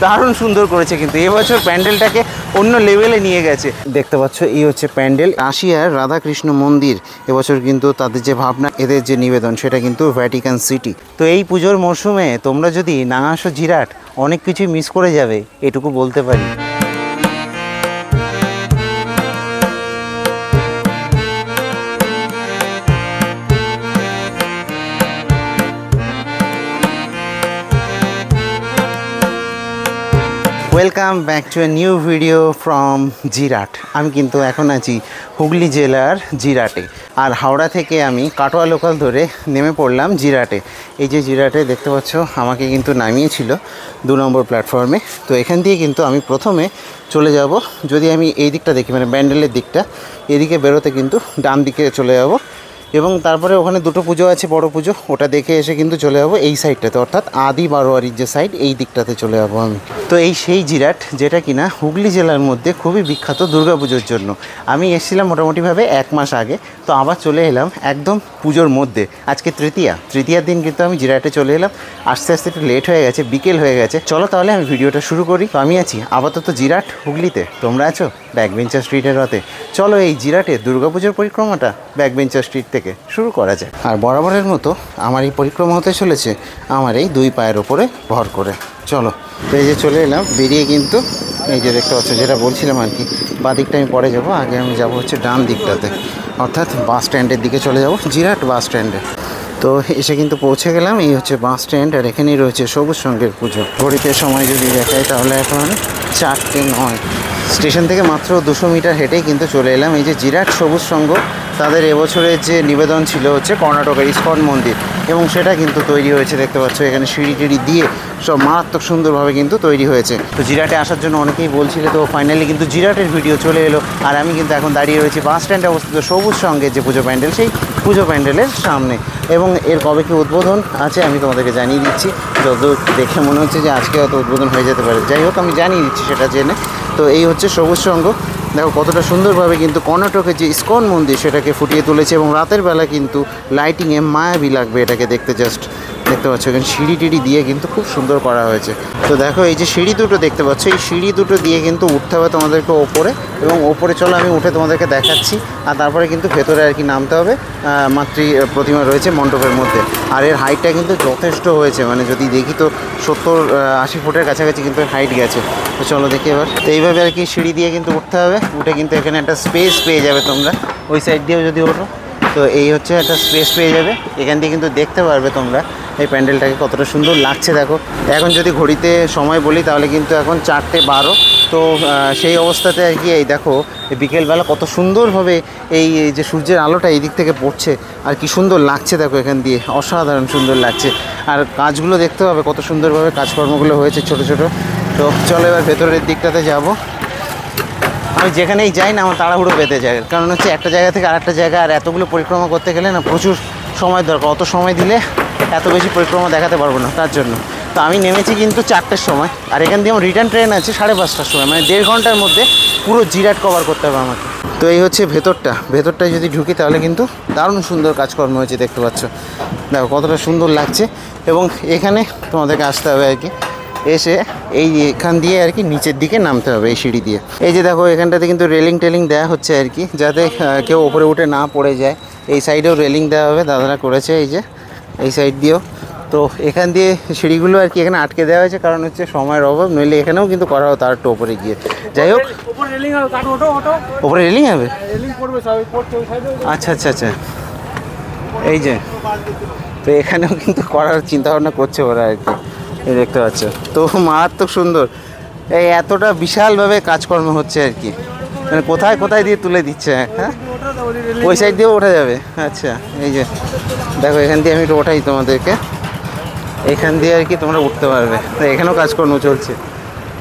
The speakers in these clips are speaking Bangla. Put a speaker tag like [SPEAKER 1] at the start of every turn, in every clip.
[SPEAKER 1] দারুণ সুন্দর করেছে কিন্তু এবছর প্যান্ডেলটাকে অন্য লেভেলে নিয়ে গেছে। দেখতে পাচ্ছ এই হচ্ছে প্যান্ডেল। রাশিয়ার রাধাকৃষ্ণ মন্দির এবছর কিন্তু তাদের যে ভাবনা, এদের যে নিবেদন, সেটা কিন্তু ভ্যাটিকান সিটি। তো এই পুজোর মরশুমে তোমরা যদি না আসো জিরাট, অনেক কিছুই মিস করে যাবে, এটুকু বলতে পারি। Welcome back to a new video from Jirat. আমি কিন্তু এখন আছি হুগলি জেলার জিরাটে, আর হাওড়া থেকে আমি কাটোয়া লোকাল ধরে নেমে পড়লাম জিরাটে। এই যে জিরাটে দেখতে পাচ্ছ আমাকে কিন্তু নামিয়েছিল 2 নম্বর প্ল্যাটফর্মে। তো এখান দিয়ে কিন্তু আমি প্রথমে চলে যাব, যদি আমি এই দিকটা দেখি মানে ব্যান্ডেলের দিকটা, এদিকে বেরোতে কিন্তু ডান দিকে চলে যাব, এবং তারপরে ওখানে দুটো পুজো আছে, বড় পুজো, ওটা দেখে এসে কিন্তু চলে যাবো এই সাইডটাতে, অর্থাৎ আদি বারোয়ারির যে সাইড, এই দিকটাতে চলে যাবো আমি। তো এই সেই জিরাট যেটা কিনা হুগলি জেলার মধ্যে খুবই বিখ্যাত দুর্গাপুজোর জন্য। আমি এসেছিলাম মোটামুটিভাবে 1 মাস আগে, তো আবার চলে এলাম একদম পুজোর মধ্যে। আজকে তৃতীয়ার দিন কিন্তু আমি জিরাটে চলে এলাম। আস্তে আস্তে একটু লেট হয়ে গেছে, বিকেল হয়ে গেছে। চলো তাহলে আমি ভিডিওটা শুরু করি। তো আমি আছি আপাতত জিরাট হুগলিতে, তোমরা আছো ব্যাকবেঞ্চার স্ট্রিটের রথে। চলো এই জিরাটে দুর্গাপুজোর পরিক্রমাটা ব্যাকবেঞ্চার স্ট্রিট থেকে শুরু করা যায়। আর বরাবরের মতো আমার এই পরিক্রমা হতে চলেছে আমার এই 2 পায়ের ওপরে ভর করে। চলো, তো এই যে চলে এলাম, বেরিয়ে কিন্তু এই যে দেখতে পাচ্ছ যেটা বলছিলাম আর কি, বাঁ দিকটা আমি পরে যাবো, আগে আমি যাবো হচ্ছে ডান দিকটাতে, অর্থাৎ বাস স্ট্যান্ডের দিকে চলে যাব, জিরাট বাস স্ট্যান্ডে। তো এসে কিন্তু পৌঁছে গেলাম, এই হচ্ছে বাস স্ট্যান্ড, আর এখানেই রয়েছে সবুজ সঙ্গের পুজো। ঘড়িতে সময় যদি দেখায় তাহলে এখন 4:09। স্টেশন থেকে মাত্র 200 মিটার হেঁটেই কিন্তু চলে এলাম এই যে জিরাট সবুজ সংঘ। তাদের এবছরের যে নিবেদন ছিল হচ্ছে কর্ণাটকের ইস্কন মন্দির, এবং সেটা কিন্তু তৈরি হয়েছে। দেখতে পাচ্ছ এখানে সিঁড়ি টিড়ি দিয়ে সব মারাত্মক সুন্দরভাবে কিন্তু তৈরি হয়েছে। তো জিরাটে আসার জন্য অনেকেই বলছিল, তো ফাইনালি কিন্তু জিরাটের ভিডিও চলে এলো। আর আমি কিন্তু এখন দাঁড়িয়ে রয়েছি বাস স্ট্যান্ডে অবস্থিত সবুজ সঙ্গের যে পুজো প্যান্ডেল, সেই পুজো প্যান্ডেলের সামনে। এবং এর কবে কি উদ্বোধন আছে আমি তোমাদেরকে জানিয়ে দিচ্ছি। যত দেখে মনে হচ্ছে যে আজকে হয়তো উদ্বোধন হয়ে যেতে পারে, যাই হোক আমি জানিয়ে দিচ্ছি সেটা জেনে। তো এই হচ্ছে সবুজ সংঘ। দেখো কতটা সুন্দরভাবে কিন্তু কর্ণাটকের যে ইস্কন মন্দির সেটাকে ফুটিয়ে তুলেছে, এবং রাতের বেলা কিন্তু লাইটিংয়ে মায়াবী লাগবে এটাকে দেখতে। জাস্ট দেখতে পাচ্ছ এখানে সিঁড়ি টিড়ি দিয়ে কিন্তু খুব সুন্দর করা হয়েছে। তো দেখো এই যে সিঁড়ি দুটো দেখতে পাচ্ছ, এই সিঁড়ি দুটো দিয়ে কিন্তু উঠতে হবে তোমাদেরকে ওপরে, এবং ওপরে চলো আমি উঠে তোমাদেরকে দেখাচ্ছি। আর তারপরে কিন্তু ভেতরে আর কি নামতে হবে। মাতৃ প্রতিমা রয়েছে মণ্ডপের মধ্যে, আর এর হাইটটা কিন্তু যথেষ্ট হয়েছে, মানে যদি দেখি তো 70-80 ফুটের কাছাকাছি কিন্তু হাইট গেছে। তো চলো দেখি এবার। তো এইভাবে আর কি সিঁড়ি দিয়ে কিন্তু উঠতে হবে, উঠে কিন্তু এখানে একটা স্পেস পেয়ে যাবে তোমরা, ওই সাইড দিয়েও যদি ওঠো তো এই হচ্ছে একটা স্পেস পেয়ে যাবে। এখান দিয়ে কিন্তু দেখতে পারবে তোমরা এই প্যান্ডেলটাকে কতটা সুন্দর লাগছে। দেখো এখন যদি ঘড়িতে সময় বলি তাহলে কিন্তু এখন 4:12। তো সেই অবস্থাতে আর কি এই দেখো বিকেলবেলা কত সুন্দরভাবে এই যে সূর্যের আলোটা এই দিক থেকে পড়ছে, আর কি সুন্দর লাগছে দেখো এখান দিয়ে, অসাধারণ সুন্দর লাগছে। আর কাজগুলো দেখতে হবে কত সুন্দরভাবে কাজকর্মগুলো হয়েছে ছোট ছোট। তো চলো এবার ভেতরের দিকটাতে যাব। আমি যেখানেই যাই না আমার তাড়াহুড়ো পেতে যায়, কারণ হচ্ছে একটা জায়গা থেকে আরেকটা জায়গা, আর এতগুলো পরিক্রমা করতে গেলে না প্রচুর সময় দরকার। অত সময় দিলে এত বেশি পরিক্রমা দেখাতে পারবো না, তার জন্য। তো আমি নেমেছি কিন্তু 4টের সময়, আর এখান দিয়ে আমার রিটার্ন ট্রেন আছে 5:30টার সময়, মানে 1.5 ঘন্টার মধ্যে পুরো জিরাট কভার করতে হবে আমাকে। তো এই হচ্ছে ভেতরটায় যদি ঢুকি তাহলে কিন্তু দারুণ সুন্দর কাজকর্ম হয়েছে, দেখতে পাচ্ছ। দেখো কতটা সুন্দর লাগছে। এবং এখানে তোমাদেরকে আসতে হবে আর কি, এসে এই এখান দিয়ে আর কি নিচের দিকে নামতে হবে এই সিঁড়ি দিয়ে। এই যে দেখো এখানটাতে কিন্তু রেলিং টেলিং দেওয়া হচ্ছে আর কি, যাতে কেউ ওপরে উঠে না পড়ে যায়। এই সাইডেও রেলিং দেওয়া হবে, দাদারা করেছে এই যে এই সাইড দিয়েও। তো এখান দিয়ে সিঁড়িগুলো আর কি এখানে আটকে দেওয়া হয়েছে, কারণ হচ্ছে সময়ের অভাব, নইলে এখানেও কিন্তু করা হতো আর একটু ওপরে গিয়ে। যাই হোক ওপরে রেলিং হবে, আচ্ছা আচ্ছা আচ্ছা। এই যে তো এখানেও কিন্তু করার চিন্তাভাবনা করছে ওরা আর কি, এই দেখতে পাচ্ছ। তো মারাত্মক সুন্দর, এই এতটা বিশালভাবে কাজকর্ম হচ্ছে আর কি, মানে কোথায় কোথায় দিয়ে তুলে দিচ্ছে। হ্যাঁ ওই সাইড দিয়েও ওঠা যাবে। আচ্ছা এই যে দেখো এখান দিয়ে আমি একটু ওঠাই তোমাদেরকে, এখান দিয়ে আর কি তোমরা উঠতে পারবে। তো এখানেও কাজকর্ম চলছে।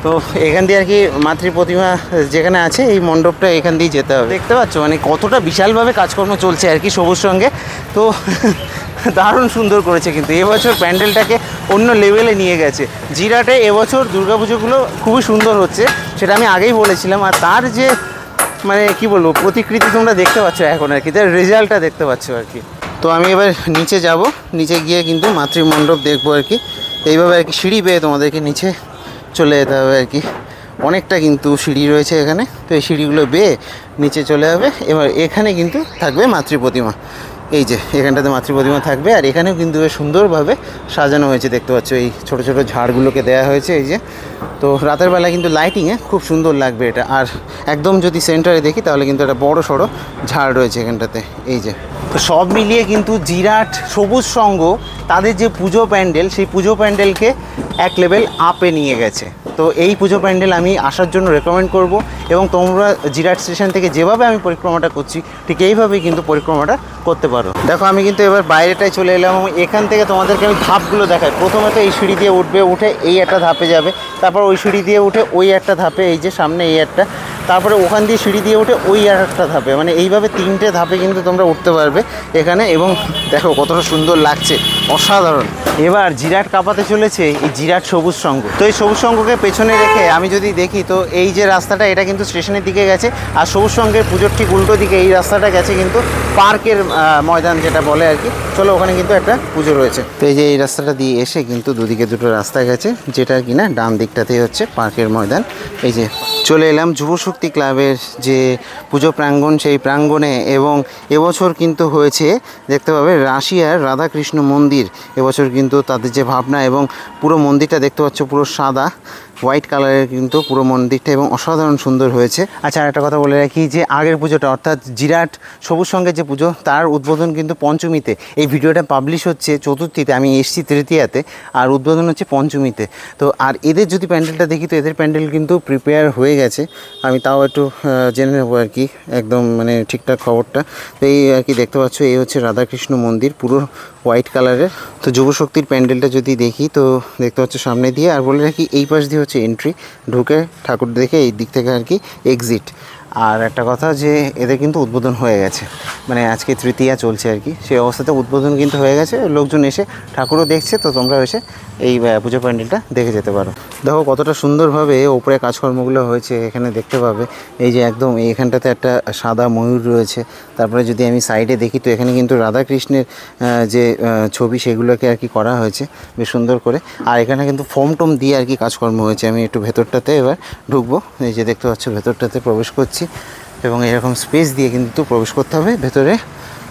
[SPEAKER 1] তো এখান দিয়ে আর কি মাতৃ প্রতিমা যেখানে আছে এই মণ্ডপটা, এখান দিয়ে যেতে হবে। দেখতে পাচ্ছ মানে কতটা বিশালভাবে কাজকর্ম চলছে আর কি সবুজ সঙ্গে। তো দারুণ সুন্দর করেছে কিন্তু এবছর প্যান্ডেলটাকে অন্য লেভেলে নিয়ে গেছে। জিরাটে এবছর দুর্গাপুজোগুলো খুবই সুন্দর হচ্ছে, সেটা আমি আগেই বলেছিলাম। আর তার যে মানে কি বলবো প্রতিকৃতি তোমরা দেখতে পাচ্ছ এখন আর কি, তার রেজাল্টটা দেখতে পাচ্ছ আর কি। তো আমি এবার নিচে যাব, নিচে গিয়ে কিন্তু মাতৃমণ্ডপ দেখবো আর কি। এইভাবে আর কি সিঁড়ি পেয়ে তোমাদেরকে নিচে চলে যেতে হবে আর কি। অনেকটা কিন্তু সিঁড়ি রয়েছে এখানে, তো এই সিঁড়িগুলো বেয়ে নিচে চলে যাবে। এবার এখানে কিন্তু থাকবে মাতৃ প্রতিমা, এই যে এখানটাতে মাতৃ প্রতিমা থাকবে। আর এখানেও কিন্তু বেশ সুন্দরভাবে সাজানো হয়েছে, দেখতে পাচ্ছ এই ছোট ছোট ঝাড়গুলোকে দেওয়া হয়েছে এই যে। তো রাতের বেলা কিন্তু লাইটিংয়ে খুব সুন্দর লাগবে এটা। আর একদম যদি সেন্টারে দেখি তাহলে কিন্তু একটা বড় সড়ো ঝাড় রয়েছে এখানটাতে, এই যে। তো সব মিলিয়ে কিন্তু জিরাট সবুজ সংঘ তাদের যে পুজো প্যান্ডেল, সেই পুজো প্যান্ডেলকে এক লেভেল আপে নিয়ে গেছে। তো এই পুজো প্যান্ডেল আমি আসার জন্য রেকমেন্ড করব। এবং তোমরা জিরাট স্টেশন থেকে যেভাবে আমি পরিক্রমাটা করছি ঠিক এইভাবেই কিন্তু পরিক্রমাটা করতে পারো। দেখো আমি কিন্তু এবার বাইরেটায় চলে এলাম এবং এখান থেকে তোমাদেরকে আমি ধাপগুলো দেখাই। প্রথমে তো এই সিঁড়ি দিয়ে উঠবে, উঠে এই একটা ধাপে যাবে, তারপর ওই সিঁড়ি দিয়ে উঠে ওই একটা ধাপে, এই যে সামনে এই একটা, তারপরে ওখান দিয়ে সিঁড়ি দিয়ে উঠে ওই আর একটা ধাপে, মানে এইভাবে 3টে ধাপে কিন্তু তোমরা উঠতে পারবে এখানে। এবং দেখো কতটা সুন্দর লাগছে, অসাধারণ। এবার জিরাট কাঁপাতে চলেছে এই জিরাট সবুজ সংঘ। তো এই সবুজ সংঘকে পেছনে রেখে আমি যদি দেখি তো এই যে রাস্তাটা এটা কিন্তু স্টেশনের দিকে গেছে, আর সবুজ সংঘের পুজোর ঠিক উল্টো দিকে এই রাস্তাটা গেছে কিন্তু পার্কের ময়দান যেটা বলে আর কি। চলো ওখানে কিন্তু একটা পুজো রয়েছে। তো এই যে এই রাস্তাটা দিয়ে এসে কিন্তু দুদিকে দুটো রাস্তা গেছে, যেটা কি না ডান দিকটাতেই হচ্ছে পার্কের ময়দান। এই যে চলে এলাম যুবশক্তি ক্লাবের যে পুজো প্রাঙ্গণ, সেই প্রাঙ্গণে। এবং এবছর কিন্তু হয়েছে দেখতে পাবে রাশিয়ার রাধাকৃষ্ণ মন্দির। এবছর কিন্তু তাদের যে ভাবনা, এবং পুরো মন্দিরটা দেখতে পাচ্ছ পুরো সাদা হোয়াইট কালারের কিন্তু পুরো মন্দিরটা, এবং অসাধারণ সুন্দর হয়েছে। আচ্ছা আর একটা কথা বলে রাখি যে আগের পুজোটা অর্থাৎ জিরাট সবুজ সংঘের যে পুজো তার উদ্বোধন কিন্তু পঞ্চমীতে। এই ভিডিওটা পাবলিশ হচ্ছে চতুর্থীতে, আমি এসছি তৃতীয়াতে, আর উদ্বোধন হচ্ছে পঞ্চমীতে। তো আর এদের যদি প্যান্ডেলটা দেখি তো এদের প্যান্ডেল কিন্তু প্রিপেয়ার হয়ে গেছে। আমি তাও একটু জেনে নেবো আর কি, একদম মানে ঠিকঠাক খবরটা। তো এই আর কি দেখতে পাচ্ছ এই হচ্ছে রাধাকৃষ্ণ মন্দির পুরো হোয়াইট কালারের। তো যুবশক্তির প্যান্ডেলটা যদি দেখি তো দেখতে পাচ্ছ সামনে দিয়ে। আর বলে রাখি এই পাশ দিয়ে হচ্ছে এন্ট্রি, ঢুকে ঠাকুর দেখে এই দিক থেকে আর কি এক্সিট। আর একটা কথা যে এদের কিন্তু উদ্বোধন হয়ে গেছে, মানে আজকে তৃতীয়া চলছে আর কি, সেই অবস্থাতে উদ্বোধন কিন্তু হয়ে গেছে। লোকজন এসে ঠাকুরও দেখছে, তো তোমরা এসে এই পুজো প্যান্ডেলটা দেখে যেতে পারো। দেখো কতটা সুন্দরভাবে ওপরে কাজকর্মগুলো হয়েছে এখানে দেখতে পাবে। এই যে একদম এইখানটাতে একটা সাদা ময়ূর রয়েছে। তারপরে যদি আমি সাইডে দেখি তো এখানে কিন্তু রাধাকৃষ্ণের যে ছবি সেগুলোকে আর কি করা হয়েছে বেশ সুন্দর করে। আর এখানে কিন্তু ফোম টোম দিয়ে আর কি কাজকর্ম হয়েছে। আমি একটু ভেতরটাতে এবার ঢুকবো। এই যে দেখতে পাচ্ছ ভেতরটাতে প্রবেশ করছি, এবং এরকম স্পেস দিয়ে কিন্তু প্রবেশ করতে হবে। ভেতরে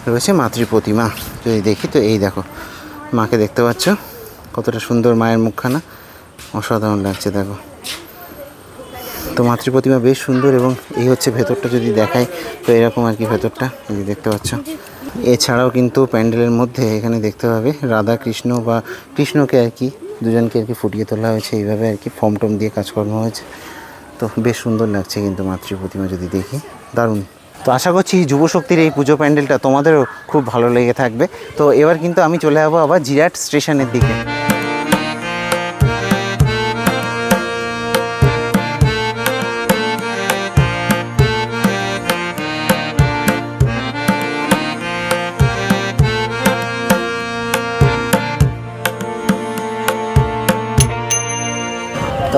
[SPEAKER 1] রয়েছে মাতৃ প্রতিমা, যদি দেখি তো এই দেখো মাকে দেখতে পাচ্ছ, কতটা সুন্দর মায়ের মুখখানা, অসাধারণ লাগছে দেখো। তো মাতৃ প্রতিমা বেশ সুন্দর, এবং এই হচ্ছে ভেতরটা যদি দেখাই তো এরকম আর কি ভেতরটা এই দেখতে পাচ্ছ। এছাড়াও কিন্তু প্যান্ডেলের মধ্যে এখানে দেখতে পাবে রাধা কৃষ্ণ বা কৃষ্ণকে আর কি দুজনকে আর কি ফুটিয়ে তোলা হয়েছে এইভাবে আর কি, ফর্ম টম দিয়ে কাজকর্ম হয়েছে। তো বেশ সুন্দর লাগছে কিন্তু মাতৃ প্রতিমা যদি দেখি, দারুণ। তো আশা করছি যুবশক্তির এই পুজো প্যান্ডেলটা তোমাদেরও খুব ভালো লেগে থাকবে। তো এবার কিন্তু আমি চলে যাবো আবার জিরাট স্টেশনের দিকে।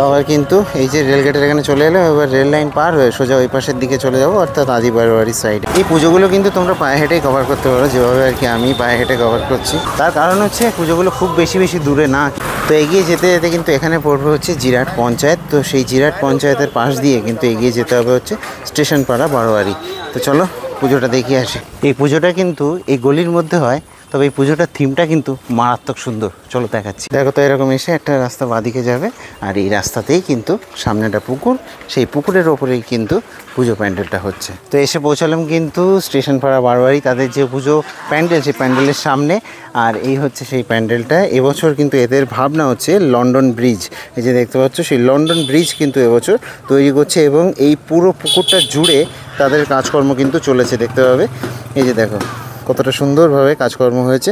[SPEAKER 1] তো আবার কিন্তু এই যে রেলগেটের এখানে চলে এলো, এবার রেল লাইন পার হয়ে সোজা ওই পাশের দিকে চলে যাবো, অর্থাৎ আজি বারোয়ারির সাইড। এই পুজোগুলো কিন্তু তোমরা পায়ে হেঁটেই কভার করতে পারো, যেভাবে আর কি আমি পায়ে হেঁটে কভার করছি। তার কারণ হচ্ছে পুজোগুলো খুব বেশি দূরে না। তো এগিয়ে যেতে যেতে কিন্তু এখানে পড়বে হচ্ছে জিরাট পঞ্চায়েত। তো সেই জিরাট পঞ্চায়েতের পাশ দিয়ে কিন্তু এগিয়ে যেতে হবে হচ্ছে স্টেশন পাড়া বারোয়ারি। তো চলো পুজোটা দেখিয়ে আসি। এই পুজোটা কিন্তু এই গলির মধ্যে হয়, তবে এই পুজোটার থিমটা কিন্তু মারাত্মক সুন্দর। চলো দেখাচ্ছি। দেখো তো এরকম এসে একটা রাস্তা বাঁদিকে যাবে, আর এই রাস্তাতেই কিন্তু সামনে একটা পুকুর, সেই পুকুরের ওপরেই কিন্তু পুজো প্যান্ডেলটা হচ্ছে। তো এসে পৌঁছালাম কিন্তু স্টেশন পাড়া বারোয়ারি, তাদের যে পুজো প্যান্ডেল সেই প্যান্ডেলের সামনে। আর এই হচ্ছে সেই প্যান্ডেলটা। এবছর কিন্তু এদের ভাবনা হচ্ছে লন্ডন ব্রিজ, এই যে দেখতে পাচ্ছ সেই লন্ডন ব্রিজ কিন্তু এবছর তৈরি করছে, এবং এই পুরো পুকুরটা জুড়ে তাদের কাজকর্ম কিন্তু চলেছে দেখতে পাবে। এই যে দেখো কতটা সুন্দরভাবে কাজকর্ম হয়েছে।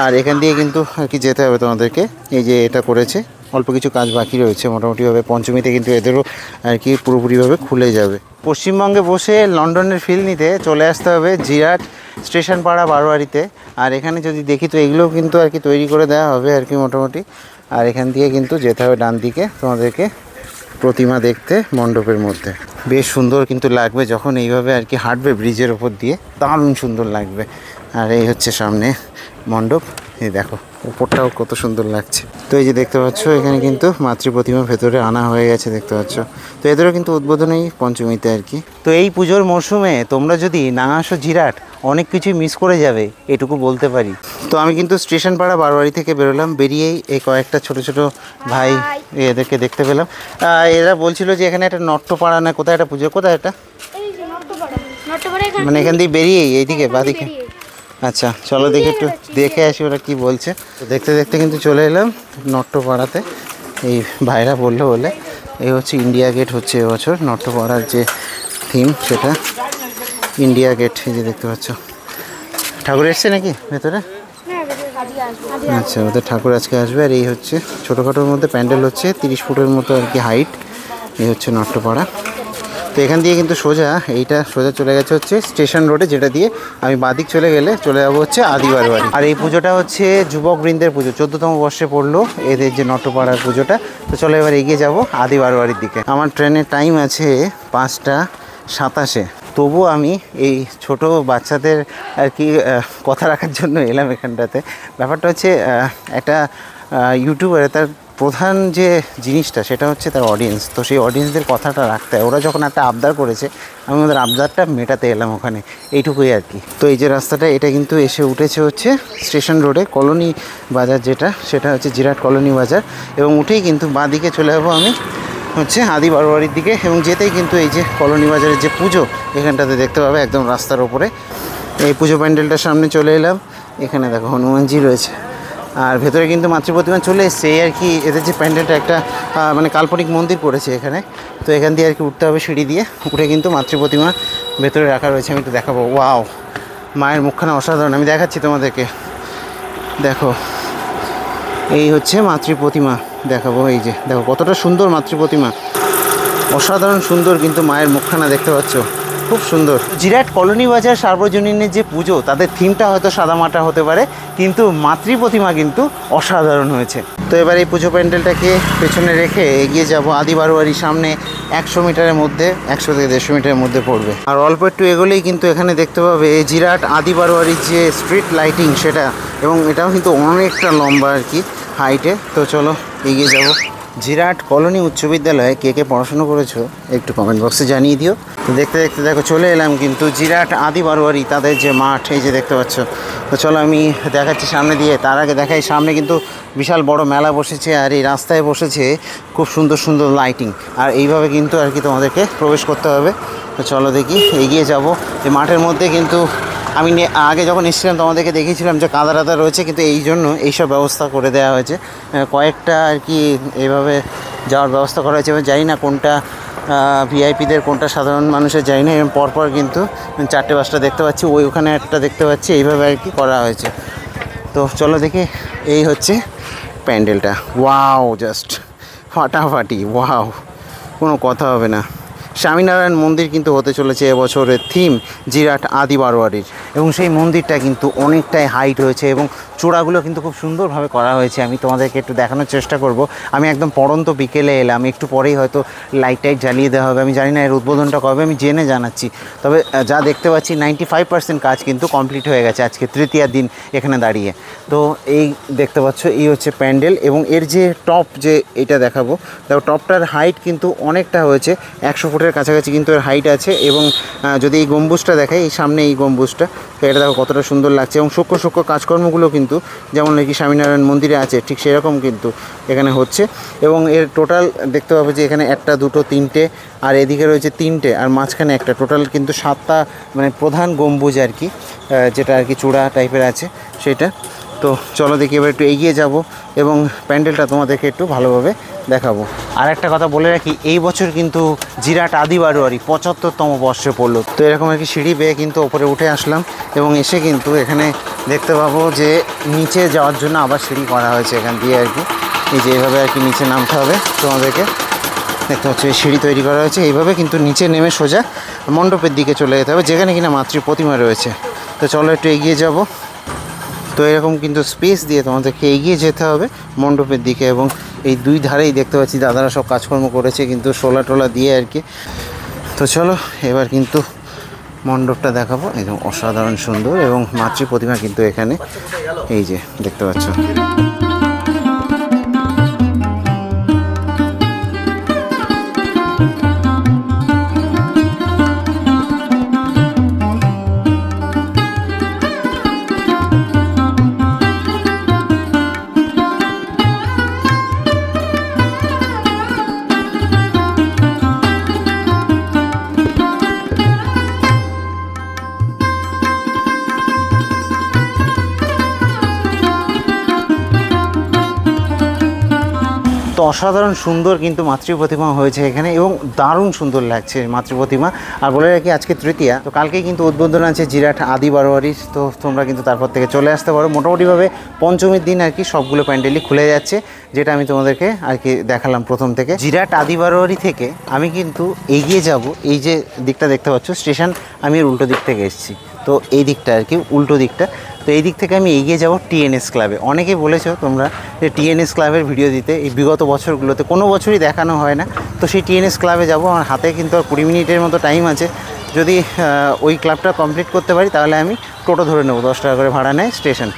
[SPEAKER 1] আর এখান দিয়ে কিন্তু আর কি যেতে হবে তোমাদেরকে। এই যে এটা করেছে, অল্প কিছু কাজ বাকি রয়েছে মোটামুটিভাবে। পঞ্চমীতে কিন্তু এদেরও আর কি পুরোপুরিভাবে খুলে যাবে। পশ্চিমবঙ্গে বসে লন্ডনের ফিল নিতে চলে আসতে হবে জিরাট স্টেশন পাড়া বারোয়ারিতে। আর এখানে যদি দেখি তো এগুলোও কিন্তু আর কি তৈরি করে দেওয়া হবে আর কি মোটামুটি। আর এখান দিয়ে কিন্তু যেতে হবে ডান দিকে তোমাদেরকে প্রতিমা দেখতে মণ্ডপের মধ্যে। বেশ সুন্দর কিন্তু লাগবে যখন এইভাবে আর কি হাঁটবে ব্রিজের ওপর দিয়ে, দারুণ সুন্দর লাগবে। আর এই হচ্ছে সামনে মণ্ডপ, এই দেখো উপরটাও কত সুন্দর লাগছে। তো এই যে দেখতে পাচ্ছ এখানে কিন্তু মাতৃ প্রতিমা ভেতরে আনা হয়ে গেছে দেখতে পাচ্ছ। তো এদেরও কিন্তু উদ্বোধনী পঞ্চমীতে আর কি। তো এই পুজোর মরশুমে তোমরা যদি না আসো জিরাট অনেক কিছুই মিস করে যাবে, এটুকু বলতে পারি। তো আমি কিন্তু স্টেশন পাড়া বারবাড়ি থেকে বেরোলাম, বেরিয়েই এই কয়েকটা ছোট ছোট ভাই এদেরকে দেখতে পেলাম। এরা বলছিল যে এখানে একটা নট্টপাড়া না কোথায় একটা পুজো, কোথায় একটা মানে এখান দিয়ে বেরিয়েই এইদিকে বাদিকে। আচ্ছা চলো দেখে একটু দেখে আসি ওরা কি বলছে। তো দেখতে দেখতে কিন্তু চলে এলাম নট্টপাড়াতে। এই ভাইরা বললো বলে এই হচ্ছে ইন্ডিয়া গেট হচ্ছে এবছর নট্টপাড়ার যে থিম সেটা ইন্ডিয়া গেট। এই যে দেখতে পাচ্ছ ঠাকুর এসছে নাকি ভেতরে? আচ্ছা ওদের ঠাকুর আজকে আসবে। আর এই হচ্ছে ছোটোখাটোর মধ্যে প্যান্ডেল হচ্ছে 30 ফুটের মতো আর কি হাইট। এই হচ্ছে নট্টপাড়া। তো এখান দিয়ে কিন্তু সোজা এইটা সোজা চলে গেছে হচ্ছে স্টেশন রোডে, যেটা দিয়ে আমি বাদিক চলে গেলে চলে যাবো হচ্ছে আদি বারবাড়ি। আর এই পুজোটা হচ্ছে যুবক বৃন্দের পুজো, 14তম বর্ষে পড়লো এদের যে নট্টপাড়ার পুজোটা। তো চলো এবার এগিয়ে যাব আদি বারবাড়ির দিকে। আমার ট্রেনের টাইম আছে 5টা 27-এ। তবু আমি এই ছোট বাচ্চাদের আর কি কথা রাখার জন্য এলাম এখানটাতে। ব্যাপারটা হচ্ছে একটা ইউটিউবারে তার প্রধান যে জিনিসটা সেটা হচ্ছে তার অডিয়েন্স। তো সেই অডিয়েন্সদের কথাটা রাখতে হয়। ওরা যখন একটা আবদার করেছে আমি ওদের আবদারটা মেটাতে এলাম ওখানে, এইটুকুই আর কি। তো এই যে রাস্তাটা এটা কিন্তু এসে উঠেছে হচ্ছে স্টেশন রোডে কলোনি বাজার, যেটা সেটা হচ্ছে জিরাট কলোনি বাজার। এবং উঠেই কিন্তু বাঁ দিকে চলে যাবো আমি হচ্ছে আদি বারবাড়ির দিকে। এবং যেতেই কিন্তু এই যে কলোনি বাজারের যে পুজো এখানটাতে দেখতে পাবে একদম রাস্তার ওপরে। এই পুজো প্যান্ডেলটার সামনে চলে এলাম। এখানে দেখো হনুমানজি রয়েছে আর ভেতরে কিন্তু মাতৃ প্রতিমা চলে এসছে। এই আর কি এদের যে প্যান্ডেলটা একটা মানে কাল্পনিক মন্দির করেছে এখানে। তো এখান দিয়ে আর কি উঠতে হবে সিঁড়ি দিয়ে, উঠে কিন্তু মাতৃ প্রতিমা ভেতরে রাখা রয়েছে। আমি একটু দেখাবো। ওয়াও, মায়ের মুখখানা অসাধারণ, আমি দেখাচ্ছি তোমাদেরকে। দেখো এই হচ্ছে মাতৃ প্রতিমা, দেখাবো। এই যে দেখো কতটা সুন্দর মাতৃ প্রতিমা, অসাধারণ সুন্দর। কিন্তু মায়ের মুখখানা দেখতে পাচ্ছ, খুব সুন্দর। জিরাট কলোনি বাজার সার্বজনীনের যে পুজো তাদের থিমটা হয়তো সাদামাটা হতে পারে, কিন্তু মাতৃ প্রতিমা কিন্তু অসাধারণ হয়েছে। তো এবার এই পুজো প্যান্ডেলটাকে পেছনে রেখে এগিয়ে যাব আদি বারবাড়ির সামনে। 100 মিটারের মধ্যে 100 থেকে 150 মিটারের মধ্যে পড়বে। আর অল্প একটু এগোলেই কিন্তু এখানে দেখতে পাবে জিরাট আদি বারবাড়ির যে স্ট্রিট লাইটিং সেটা, এবং এটাও কিন্তু অনেকটা লম্বা আর কি হাইটে। তো চলো এগিয়ে যাব। জিরাট কলোনি উচ্চ বিদ্যালয়ে কে কে পড়াশুনো করেছো একটু কমেন্ট বক্সে জানিয়ে দিও। তো দেখতে দেখতে দেখো চলে এলাম কিন্তু জিরাট আদি বারবাড়ি, তাদের যে মাঠ এই যে দেখতে পাচ্ছ। তো চলো আমি দেখাচ্ছি সামনে দিয়ে। তার আগে দেখাই সামনে কিন্তু বিশাল বড় মেলা বসেছে, আর এই রাস্তায় বসেছে খুব সুন্দর সুন্দর লাইটিং। আর এইভাবে কিন্তু আর কি তোমাদেরকে প্রবেশ করতে হবে। তো চলো দেখি এগিয়ে যাব। এই মাঠের মধ্যে কিন্তু আমি আগে যখন এসেছিলাম তোমাদেরকে দেখিয়েছিলাম যে কাদা টাদা রয়েছে, কিন্তু এই জন্য এইসব ব্যবস্থা করে দেওয়া হয়েছে। কয়েকটা আর কি এইভাবে যাওয়ার ব্যবস্থা করা হয়েছে। জানি না কোনটা ভিআইপিদের কোনটা সাধারণ মানুষের, জানি না। এরকম পরপর কিন্তু 4টে 5টা দেখতে পাচ্ছি, ওখানে একটা দেখতে পাচ্ছি, এইভাবে আর কি করা হয়েছে। তো চলো দেখি। এই হচ্ছে প্যান্ডেলটা। ওয়াও, জাস্ট ফাটাফাটি, ওয়াও, কোনো কথা হবে না। স্বামীনারায়ণ মন্দির কিন্তু হতে চলেছে এবছরের থিম জিরাট আদি বারবাড়ির। এবং সেই মন্দিরটা কিন্তু অনেকটাই হাইট হয়েছে এবং চূড়াগুলো কিন্তু খুব সুন্দরভাবে করা হয়েছে। আমি তোমাদেরকে একটু দেখানোর চেষ্টা করব। আমি একদম পড়ন্ত বিকেলে এলাম, একটু পরেই হয়তো লাইট টাইট জ্বালিয়ে দেওয়া হবে। আমি জানি না এর উদ্বোধনটা কবে, আমি জেনে জানাচ্ছি। তবে যা দেখতে পাচ্ছি 95% কাজ কিন্তু কমপ্লিট হয়ে গেছে আজকে তৃতীয় দিন এখানে দাঁড়িয়ে। তো এই দেখতে পাচ্ছ এই হচ্ছে প্যান্ডেল, এবং এর যে টপ যে এটা দেখাবো, দেখো টপটার হাইট কিন্তু অনেকটা হয়েছে, 100 ফুটের কাছাকাছি কিন্তু এর হাইট আছে। এবং যদি এই গম্বুজটা দেখাই, এই সামনে এই গম্বুজটা, তো এটা দেখো কতটা সুন্দর লাগছে। এবং সূক্ষ্ম সূক্ষ্ম কাজকর্মগুলো কিন্তু যেমন নাকি স্বামীনারায়ণ মন্দিরে আছে ঠিক সেরকম কিন্তু এখানে হচ্ছে। এবং এর টোটাল দেখতে পাবে যে এখানে 1টা 2টো 3টে, আর এদিকে রয়েছে 3টে, আর মাঝখানে একটা, টোটাল কিন্তু 7টা মানে প্রধান গম্বুজ আর কি, যেটা আর কি চূড়া টাইপের আছে সেটা। তো চলো দেখি এবার একটু এগিয়ে যাব এবং প্যান্ডেলটা তোমাদেরকে একটু ভালোভাবে দেখাবো। আর একটা কথা বলে রাখি, এই বছর কিন্তু জিরাট আদি বারবাড়ি 75তম বর্ষে পড়লো। তো এরকম আর কি সিঁড়ি বেয়ে কিন্তু ওপরে উঠে আসলাম, এবং এসে কিন্তু এখানে দেখতে পাবো যে নিচে যাওয়ার জন্য আবার সিঁড়ি করা হয়েছে এখান দিয়ে আর কি। এই যে এইভাবে আর কি নিচে নামতে হবে তোমাদেরকে, দেখতে পাচ্ছি সিঁড়ি তৈরি করা হয়েছে। এইভাবে কিন্তু নিচে নেমে সোজা মণ্ডপের দিকে চলে যেতে হবে, যেখানে কিনা মাতৃ প্রতিমা রয়েছে। তো চলো একটু এগিয়ে যাব। তো এরকম কিন্তু স্পেস দিয়ে তোমাদেরকে এগিয়ে যেতে হবে মণ্ডপের দিকে। এবং এই দুই ধারেই দেখতে পাচ্ছি দাদারা সব কাজকর্ম করেছে কিন্তু শোলা টোলা দিয়ে আর কি। তো চলো এবার কিন্তু মণ্ডপটা দেখাবো, একদম অসাধারণ সুন্দর এবং মাতৃ প্রতিমা কিন্তু এখানে এই যে দেখতে পাচ্ছ। তো অসাধারণ সুন্দর কিন্তু মাতৃ প্রতিমা হয়েছে এখানে এবং দারুণ সুন্দর লাগছে মাতৃ প্রতিমা। আর বলে রাখি আজকে তৃতীয়া, তো কালকেই কিন্তু উদ্বোধন আছে জিরাট আদি বারোয়ারির, তো তোমরা কিন্তু তারপর থেকে চলে আসতে পারো। মোটামুটিভাবে পঞ্চমীর দিন আর কি সবগুলো প্যান্ডেলই খুলে যাচ্ছে, যেটা আমি তোমাদেরকে আর কি দেখালাম প্রথম থেকে। জিরাট আদি বারোয়ারি থেকে আমি কিন্তু এগিয়ে যাব, এই যে দিকটা দেখতে পাচ্ছ স্টেশন, আমি এর উল্টো দিক থেকে এসেছি, তো এই দিকটা আর কি উল্টো দিকটা। তো এই দিক থেকে আমি এগিয়ে যাব টিএনএস ক্লাবে। অনেকে বলেছো তোমরা যে টিএনএস ক্লাবের ভিডিও দিতে, এই বিগত বছরগুলোতে কোনো বছরই দেখানো হয় না। তো সেই টিএনএস ক্লাবে যাব, আমার হাতে কিন্তু আর 20 মিনিটের মতো টাইম আছে। যদি ওই ক্লাবটা কমপ্লিট করতে পারি তাহলে আমি টোটো ধরে নেবো, 10 টাকা করে ভাড়া নেয় স্টেশন।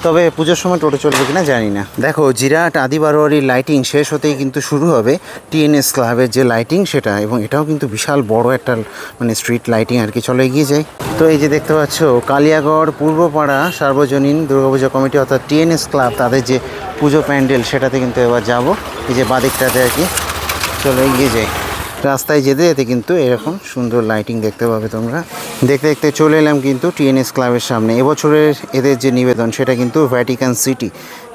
[SPEAKER 1] তবে পুজোর সময় টোটো চলবে কিনা জানি না। দেখো জিরাট আদি বারোয়ারির লাইটিং শেষ হতেই কিন্তু শুরু হবে টিএনএস ক্লাবের যে লাইটিং সেটা, এবং এটাও কিন্তু বিশাল বড় একটা মানে স্ট্রিট লাইটিং আর কি। চলো এগিয়ে যাই। তো এই যে দেখতে পাচ্ছ কালিয়াগড় পূর্বপাড়া সার্বজনীন দুর্গাপূজা কমিটি অর্থাৎ টিএনএস ক্লাব, তাদের যে পুজো প্যান্ডেল সেটাতে কিন্তু এবার যাব, এই যে বাদিকটাতে আর কি। চলো এগিয়ে যাই। রাস্তায় যেতে যেতে কিন্তু এরকম সুন্দর লাইটিং দেখতে পাবে তোমরা। দেখতে দেখতে চলে এলাম কিন্তু টিএনএস ক্লাবের সামনে। এবছরের এদের যে নিবেদন সেটা কিন্তু ভ্যাটিকান সিটি,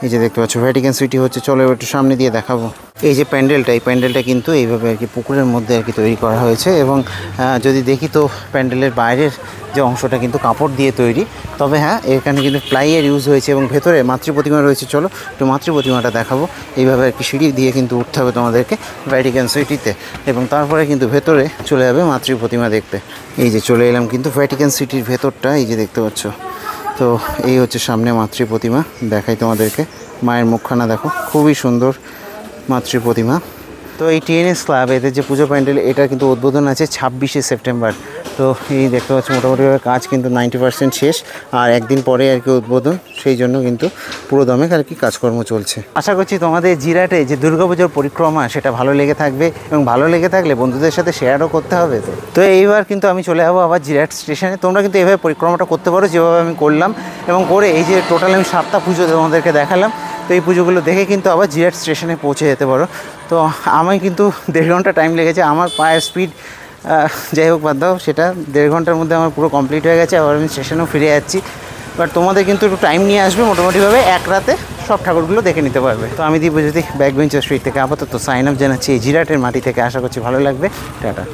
[SPEAKER 1] এই যে দেখতে পাচ্ছ ভ্যাটিকান সিটি হচ্ছে। চলো একটু সামনে দিয়ে দেখাবো। এই যে প্যান্ডেলটা, এই প্যান্ডেলটা কিন্তু এইভাবে আর কি পুকুরের মধ্যে আর কি তৈরি করা হয়েছে, এবং যদি দেখি তো প্যান্ডেলের বাইরের যে অংশটা কিন্তু কাপড় দিয়ে তৈরি, তবে হ্যাঁ এখানে কিন্তু প্লাইয়ের ইউজ হয়েছে এবং ভেতরে মাতৃ প্রতিমা রয়েছে। চলো একটু মাতৃ প্রতিমাটা দেখাবো। এইভাবে আর কি সিঁড়ি দিয়ে কিন্তু উঠতে হবে তোমাদেরকে ভ্যাটিকান সিটিতে, এবং তারপরে কিন্তু ভেতরে চলে যাবে মাতৃ প্রতিমা দেখতে। এই যে চলে এলাম কিন্তু ভ্যাটিকান সিটির ভেতরটা, এই যে দেখতে পাচ্ছ। তো এই হচ্ছে সামনে মাতৃ প্রতিমা, দেখাই তোমাদেরকে। মায়ের মুখখানা দেখো, খুবই সুন্দর মাতৃ প্রতিমা। তো এই টিএনএস ক্লাব এদের যে পুজো প্যান্ডেল, এটা কিন্তু উদ্বোধন আছে 26শে সেপ্টেম্বর। তো এই দেখতে পাচ্ছি মোটামুটিভাবে কাজ কিন্তু 90% শেষ, আর একদিন পরে আর কি উদ্বোধন, সেই জন্য কিন্তু পুরো দমে আর কি কাজকর্ম চলছে। আশা করছি তোমাদের জিরাটে যে দুর্গাপুজোর পরিক্রমা সেটা ভালো লেগে থাকবে, এবং ভালো লেগে থাকলে বন্ধুদের সাথে শেয়ারও করতে হবে। তো এইবার কিন্তু আমি চলে যাবো আবার জিরাট স্টেশনে। তোমরা কিন্তু এভাবে পরিক্রমাটা করতে পারো যেভাবে আমি করলাম, এবং করে এই যে টোটাল আমি 7টা পুজো তোমাদেরকে দেখালাম। তো এই পুজোগুলো দেখে কিন্তু আবার জিরাট স্টেশনে পৌঁছে যেতে পারো। তো আমি কিন্তু 1.5 ঘন্টা টাইম লেগেছে, আমার পায়ের স্পিড যাই হোক বাদ দাও, সেটা 1.5 ঘন্টার মধ্যে আমার পুরো কমপ্লিট হয়ে গেছে। আবার আমি স্টেশনেও ফিরে যাচ্ছি। বাট তোমাদের কিন্তু একটু টাইম নিয়ে আসবে, মোটামুটিভাবে এক রাতে সব ঠাকুরগুলো দেখে নিতে পারবে। তো আমি দীপজ্যোতি ব্যাকবেঞ্চার স্ট্রিট থেকে আপাতত সাইন আপ জানাচ্ছি এই জিরাটের মাটি থেকে। আশা করছি ভালো লাগবে। টাটা।